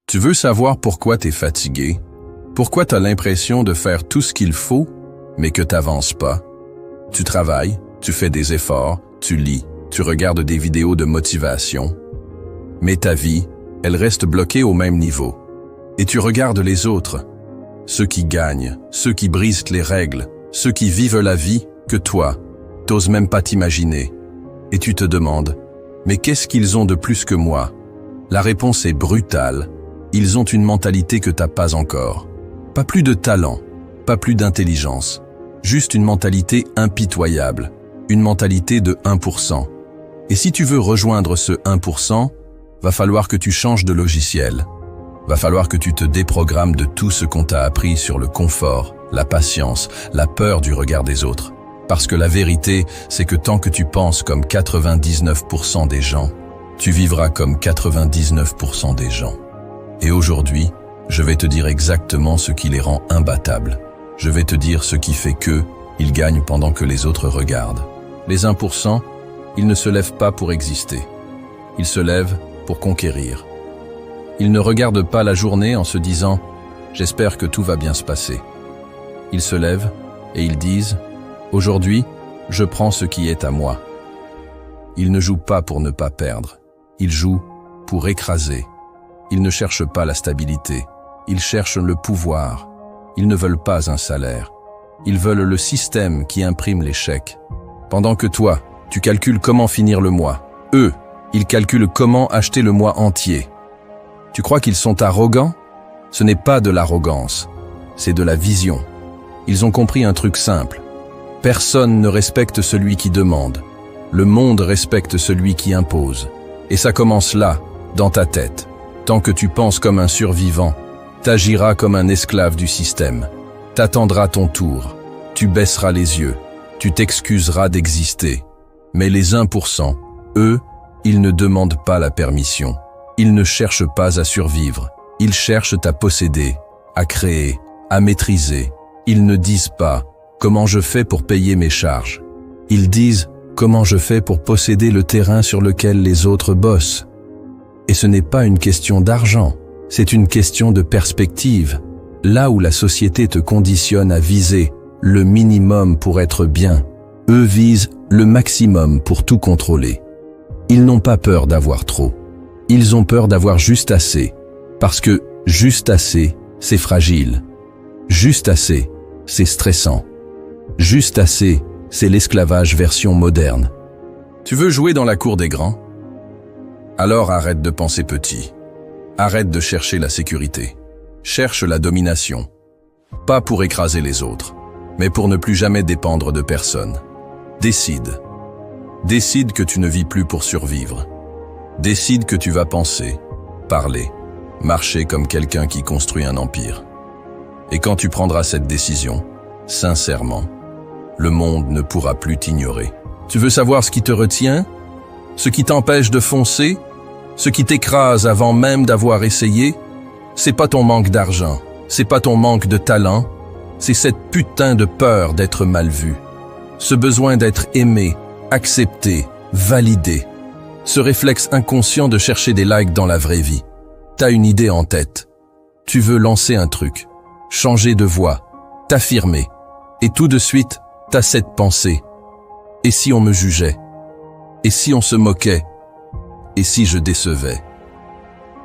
Tu veux savoir pourquoi t'es fatigué? Pourquoi t'as l'impression de faire tout ce qu'il faut, mais que t'avances pas? Tu travailles, tu fais des efforts, tu lis, tu regardes des vidéos de motivation. Mais ta vie, elle reste bloquée au même niveau. Et tu regardes les autres, ceux qui gagnent, ceux qui brisent les règles, ceux qui vivent la vie que toi, t'oses même pas t'imaginer. Et tu te demandes, mais qu'est-ce qu'ils ont de plus que moi? La réponse est brutale. Ils ont une mentalité que t'as pas encore. Pas plus de talent, pas plus d'intelligence. Juste une mentalité impitoyable. Une mentalité de 1%. Et si tu veux rejoindre ce 1%, va falloir que tu changes de logiciel. Va falloir que tu te déprogrammes de tout ce qu'on t'a appris sur le confort, la patience, la peur du regard des autres. Parce que la vérité, c'est que tant que tu penses comme 99% des gens, tu vivras comme 99% des gens. Et aujourd'hui, je vais te dire exactement ce qui les rend imbattables. Je vais te dire ce qui fait qu'ils gagnent pendant que les autres regardent. Les 1%, ils ne se lèvent pas pour exister. Ils se lèvent pour conquérir. Ils ne regardent pas la journée en se disant « J'espère que tout va bien se passer ». Ils se lèvent et ils disent « Aujourd'hui, je prends ce qui est à moi ». Ils ne jouent pas pour ne pas perdre. Ils jouent pour écraser. Ils ne cherchent pas la stabilité. Ils cherchent le pouvoir. Ils ne veulent pas un salaire. Ils veulent le système qui imprime les chèques. Pendant que toi, tu calcules comment finir le mois. Eux, ils calculent comment acheter le mois entier. Tu crois qu'ils sont arrogants? Ce n'est pas de l'arrogance, c'est de la vision. Ils ont compris un truc simple. Personne ne respecte celui qui demande. Le monde respecte celui qui impose. Et ça commence là, dans ta tête. Tant que tu penses comme un survivant, t'agiras comme un esclave du système. T'attendras ton tour. Tu baisseras les yeux. Tu t'excuseras d'exister. Mais les 1%, eux, ils ne demandent pas la permission. Ils ne cherchent pas à survivre. Ils cherchent à posséder, à créer, à maîtriser. Ils ne disent pas « Comment je fais pour payer mes charges ?» Ils disent « Comment je fais pour posséder le terrain sur lequel les autres bossent ?» Et ce n'est pas une question d'argent, c'est une question de perspective. Là où la société te conditionne à viser le minimum pour être bien, eux visent le maximum pour tout contrôler. Ils n'ont pas peur d'avoir trop. Ils ont peur d'avoir juste assez. Parce que juste assez, c'est fragile. Juste assez, c'est stressant. Juste assez, c'est l'esclavage version moderne. Tu veux jouer dans la cour des grands? Alors arrête de penser petit. Arrête de chercher la sécurité. Cherche la domination. Pas pour écraser les autres, mais pour ne plus jamais dépendre de personne. Décide. Décide que tu ne vis plus pour survivre. Décide que tu vas penser, parler, marcher comme quelqu'un qui construit un empire. Et quand tu prendras cette décision, sincèrement, le monde ne pourra plus t'ignorer. Tu veux savoir ce qui te retient? Ce qui t'empêche de foncer? Ce qui t'écrase avant même d'avoir essayé? C'est pas ton manque d'argent, c'est pas ton manque de talent, c'est cette putain de peur d'être mal vu. Ce besoin d'être aimé, accepté, validé. Ce réflexe inconscient de chercher des likes dans la vraie vie. T'as une idée en tête. Tu veux lancer un truc, changer de voix, t'affirmer. Et tout de suite, t'as cette pensée. Et si on me jugeait? Et si on se moquait? Et si je décevais?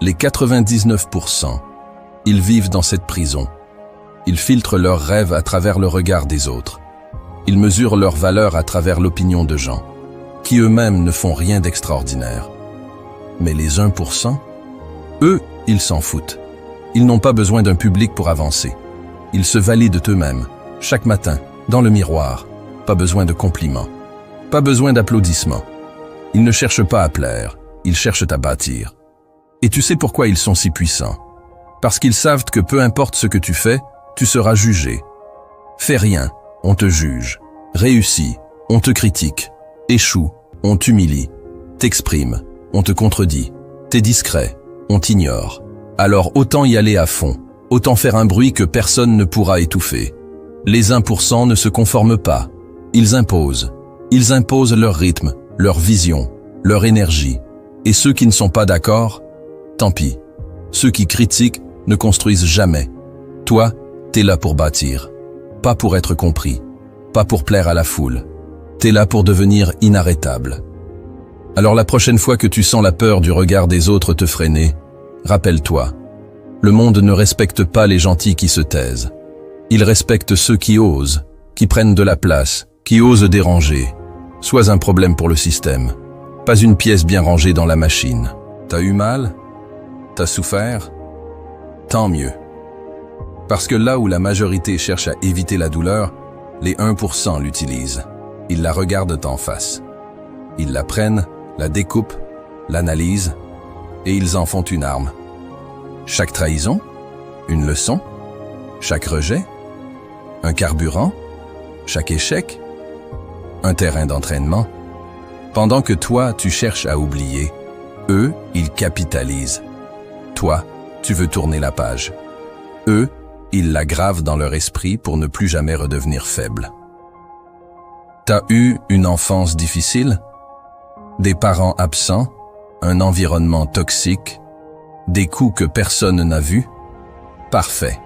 Les 99%, ils vivent dans cette prison. Ils filtrent leurs rêves à travers le regard des autres. Ils mesurent leur valeur à travers l'opinion de gens, qui eux-mêmes ne font rien d'extraordinaire. Mais les 1%, eux, ils s'en foutent. Ils n'ont pas besoin d'un public pour avancer. Ils se valident eux-mêmes, chaque matin, dans le miroir. Pas besoin de compliments. Pas besoin d'applaudissements. Ils ne cherchent pas à plaire, ils cherchent à bâtir. Et tu sais pourquoi ils sont si puissants? Parce qu'ils savent que peu importe ce que tu fais, tu seras jugé. Fais rien, on te juge. Réussis, on te critique. Échoue, on t'humilie. T'exprime, on te contredit. T'es discret, on t'ignore. Alors autant y aller à fond, autant faire un bruit que personne ne pourra étouffer. Les 1% ne se conforment pas. Ils imposent. Ils imposent leur rythme, leur vision, leur énergie. Et ceux qui ne sont pas d'accord, tant pis. Ceux qui critiquent ne construisent jamais. Toi, t'es là pour bâtir, pas pour être compris, pas pour plaire à la foule. T'es là pour devenir inarrêtable. Alors la prochaine fois que tu sens la peur du regard des autres te freiner, rappelle-toi, le monde ne respecte pas les gentils qui se taisent. Il respecte ceux qui osent, qui prennent de la place, qui osent déranger. Sois un problème pour le système, pas une pièce bien rangée dans la machine. T'as eu mal? T'as souffert? Tant mieux. Parce que là où la majorité cherche à éviter la douleur, les 1% l'utilisent. Ils la regardent en face. Ils la prennent, la découpent, l'analysent, et ils en font une arme. Chaque trahison, une leçon. Chaque rejet, un carburant. Chaque échec, un terrain d'entraînement. Pendant que toi, tu cherches à oublier, eux, ils capitalisent. Toi, tu veux tourner la page. Eux, ils la gravent dans leur esprit pour ne plus jamais redevenir faible. T'as eu une enfance difficile? Des parents absents? Un environnement toxique? Des coups que personne n'a vus? Parfait.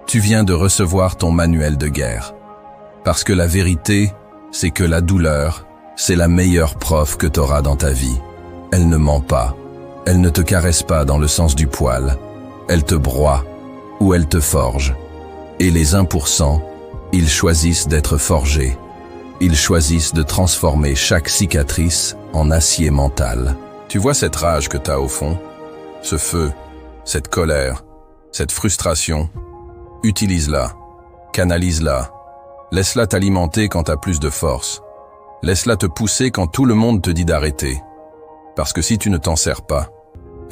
Tu viens de recevoir ton manuel de guerre. Parce que la vérité, c'est que la douleur, c'est la meilleure prof que t'auras dans ta vie. Elle ne ment pas. Elle ne te caresse pas dans le sens du poil. Elle te broie ou elle te forge. Et les 1%, ils choisissent d'être forgés. Ils choisissent de transformer chaque cicatrice en acier mental. Tu vois cette rage que t'as au fond? Ce feu, cette colère, cette frustration? Utilise-la, canalise-la. Laisse-la t'alimenter quand t'as plus de force. Laisse-la te pousser quand tout le monde te dit d'arrêter. Parce que si tu ne t'en sers pas,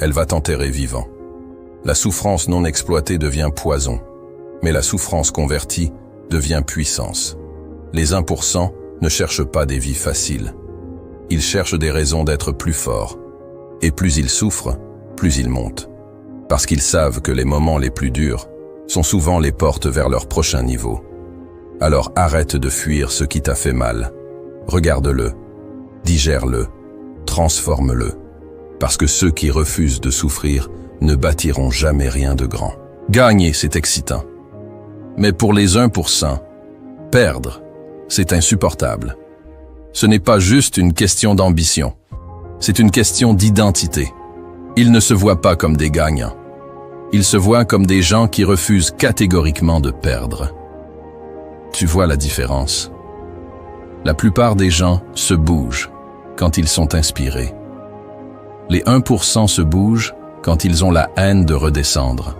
elle va t'enterrer vivant. La souffrance non exploitée devient poison, mais la souffrance convertie devient puissance. Les 1% ne cherchent pas des vies faciles. Ils cherchent des raisons d'être plus forts. Et plus ils souffrent, plus ils montent. Parce qu'ils savent que les moments les plus durs sont souvent les portes vers leur prochain niveau. Alors arrête de fuir ce qui t'a fait mal. Regarde-le, digère-le, transforme-le. Parce que ceux qui refusent de souffrir ne bâtiront jamais rien de grand. Gagner, c'est excitant. Mais pour les 1%, perdre, c'est insupportable. Ce n'est pas juste une question d'ambition. C'est une question d'identité. Ils ne se voient pas comme des gagnants. Ils se voient comme des gens qui refusent catégoriquement de perdre. Tu vois la différence? La plupart des gens se bougent quand ils sont inspirés. Les 1% se bougent quand ils ont la haine de redescendre.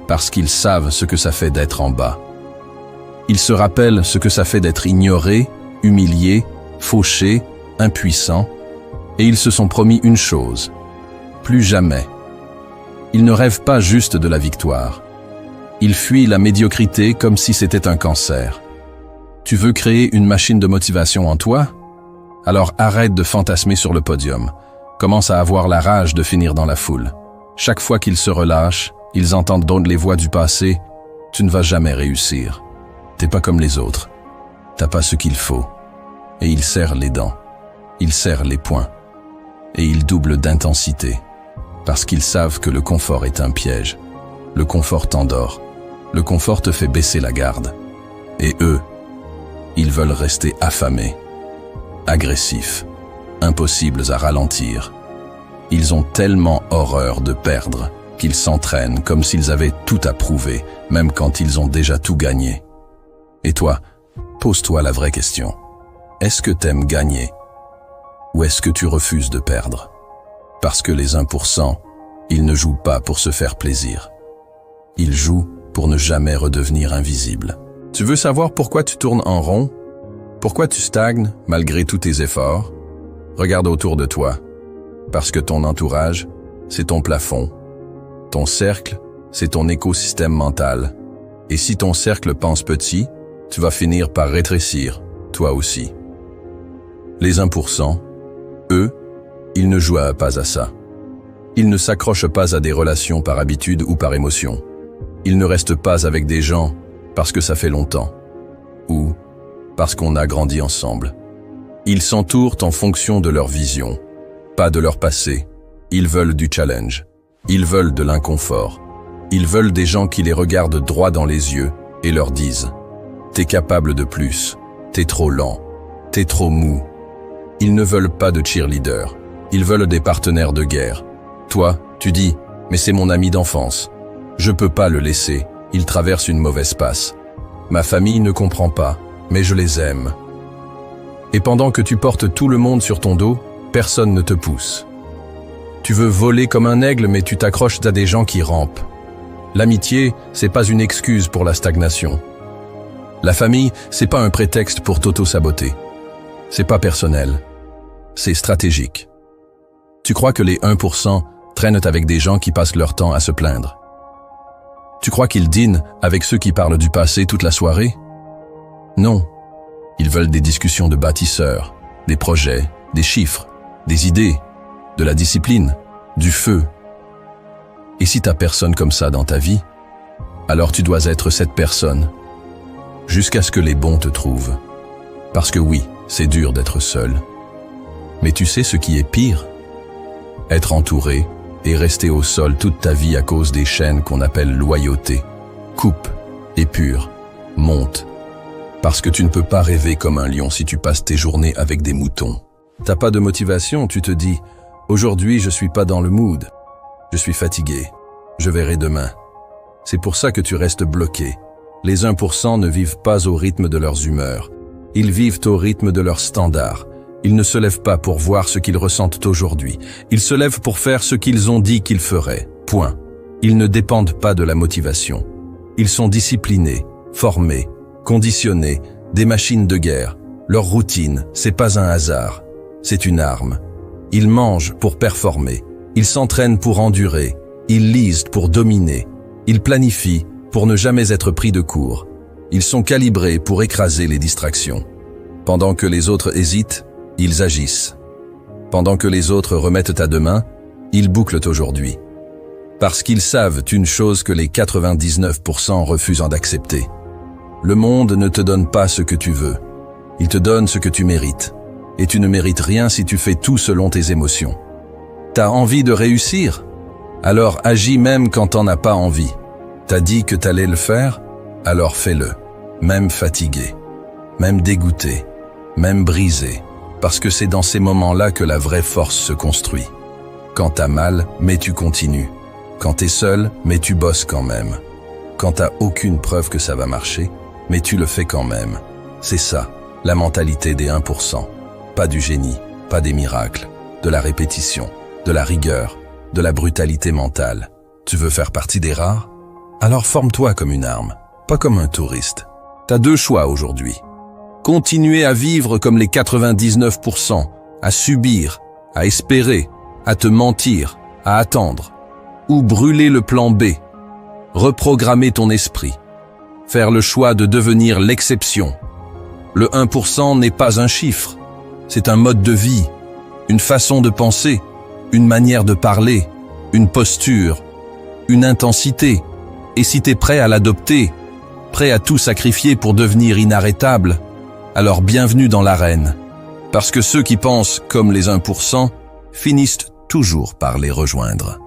Parce qu'ils savent ce que ça fait d'être en bas. Ils se rappellent ce que ça fait d'être ignoré, humilié, fauché, impuissant, et ils se sont promis une chose. Plus jamais. Ils ne rêvent pas juste de la victoire. Ils fuient la médiocrité comme si c'était un cancer. Tu veux créer une machine de motivation en toi? Alors arrête de fantasmer sur le podium. Commence à avoir la rage de finir dans la foule. Chaque fois qu'ils se relâchent, ils entendent donc les voix du passé. Tu ne vas jamais réussir. T'es pas comme les autres. T'as pas ce qu'il faut. Et ils serrent les dents. Ils serrent les poings. Et ils doublent d'intensité. Parce qu'ils savent que le confort est un piège. Le confort t'endort. Le confort te fait baisser la garde. Et eux, ils veulent rester affamés, agressifs, impossibles à ralentir. Ils ont tellement horreur de perdre qu'ils s'entraînent comme s'ils avaient tout à prouver, même quand ils ont déjà tout gagné. Et toi, pose-toi la vraie question. Est-ce que t'aimes gagner? Ou est-ce que tu refuses de perdre? Parce que les 1%, ils ne jouent pas pour se faire plaisir. Ils jouent pour ne jamais redevenir invisibles. Tu veux savoir pourquoi tu tournes en rond? Pourquoi tu stagnes malgré tous tes efforts? Regarde autour de toi. Parce que ton entourage, c'est ton plafond. Ton cercle, c'est ton écosystème mental. Et si ton cercle pense petit, tu vas finir par rétrécir, toi aussi. Les 1%, eux, ils ne jouent pas à ça. Ils ne s'accrochent pas à des relations par habitude ou par émotion. Ils ne restent pas avec des gens parce que ça fait longtemps, ou parce qu'on a grandi ensemble. Ils s'entourent en fonction de leur vision, pas de leur passé. Ils veulent du challenge. Ils veulent de l'inconfort. Ils veulent des gens qui les regardent droit dans les yeux et leur disent « T'es capable de plus, t'es trop lent, t'es trop mou ». Ils ne veulent pas de cheerleader, ils veulent des partenaires de guerre. Toi, tu dis « Mais c'est mon ami d'enfance. Je peux pas le laisser, il traverse une mauvaise passe. Ma famille ne comprend pas, mais je les aime. » Et pendant que tu portes tout le monde sur ton dos, personne ne te pousse. Tu veux voler comme un aigle, mais tu t'accroches à des gens qui rampent. L'amitié, c'est pas une excuse pour la stagnation. La famille, c'est pas un prétexte pour t'auto-saboter. C'est pas personnel. C'est stratégique. Tu crois que les 1% traînent avec des gens qui passent leur temps à se plaindre? Tu crois qu'ils dînent avec ceux qui parlent du passé toute la soirée? Non. Ils veulent des discussions de bâtisseurs, des projets, des chiffres, des idées, de la discipline, du feu. Et si t'as personne comme ça dans ta vie, alors tu dois être cette personne, jusqu'à ce que les bons te trouvent. Parce que oui, c'est dur d'être seul. Mais tu sais ce qui est pire? Être entouré et rester au sol toute ta vie à cause des chaînes qu'on appelle loyauté. Coupe, épure, monte. Parce que tu ne peux pas rêver comme un lion si tu passes tes journées avec des moutons. T'as pas de motivation, tu te dis « Aujourd'hui, je suis pas dans le mood. Je suis fatigué. Je verrai demain. » C'est pour ça que tu restes bloqué. Les 1% ne vivent pas au rythme de leurs humeurs. Ils vivent au rythme de leurs standards. Ils ne se lèvent pas pour voir ce qu'ils ressentent aujourd'hui. Ils se lèvent pour faire ce qu'ils ont dit qu'ils feraient. Point. Ils ne dépendent pas de la motivation. Ils sont disciplinés, formés, conditionnés, des machines de guerre. Leur routine, c'est pas un hasard. C'est une arme. Ils mangent pour performer. Ils s'entraînent pour endurer. Ils lisent pour dominer. Ils planifient pour ne jamais être pris de court. Ils sont calibrés pour écraser les distractions. Pendant que les autres hésitent, ils agissent. Pendant que les autres remettent à demain, ils bouclent aujourd'hui. Parce qu'ils savent une chose que les 99% refusent d'accepter. Le monde ne te donne pas ce que tu veux. Il te donne ce que tu mérites. Et tu ne mérites rien si tu fais tout selon tes émotions. T'as envie de réussir? Alors agis même quand t'en as pas envie. T'as dit que t'allais le faire? Alors fais-le. Même fatigué. Même dégoûté. Même brisé. Parce que c'est dans ces moments-là que la vraie force se construit. Quand t'as mal, mais tu continues. Quand t'es seul, mais tu bosses quand même. Quand t'as aucune preuve que ça va marcher, mais tu le fais quand même. C'est ça, la mentalité des 1%. Pas du génie, pas des miracles, de la répétition, de la rigueur, de la brutalité mentale. Tu veux faire partie des rares? Alors forme-toi comme une arme, pas comme un touriste. T'as deux choix aujourd'hui. Continuer à vivre comme les 99%, à subir, à espérer, à te mentir, à attendre. Ou brûler le plan B, reprogrammer ton esprit, faire le choix de devenir l'exception. Le 1% n'est pas un chiffre, c'est un mode de vie, une façon de penser, une manière de parler, une posture, une intensité. Et si t'es prêt à l'adopter, prêt à tout sacrifier pour devenir inarrêtable, alors bienvenue dans l'arène. Parce que ceux qui pensent comme les 1% finissent toujours par les rejoindre.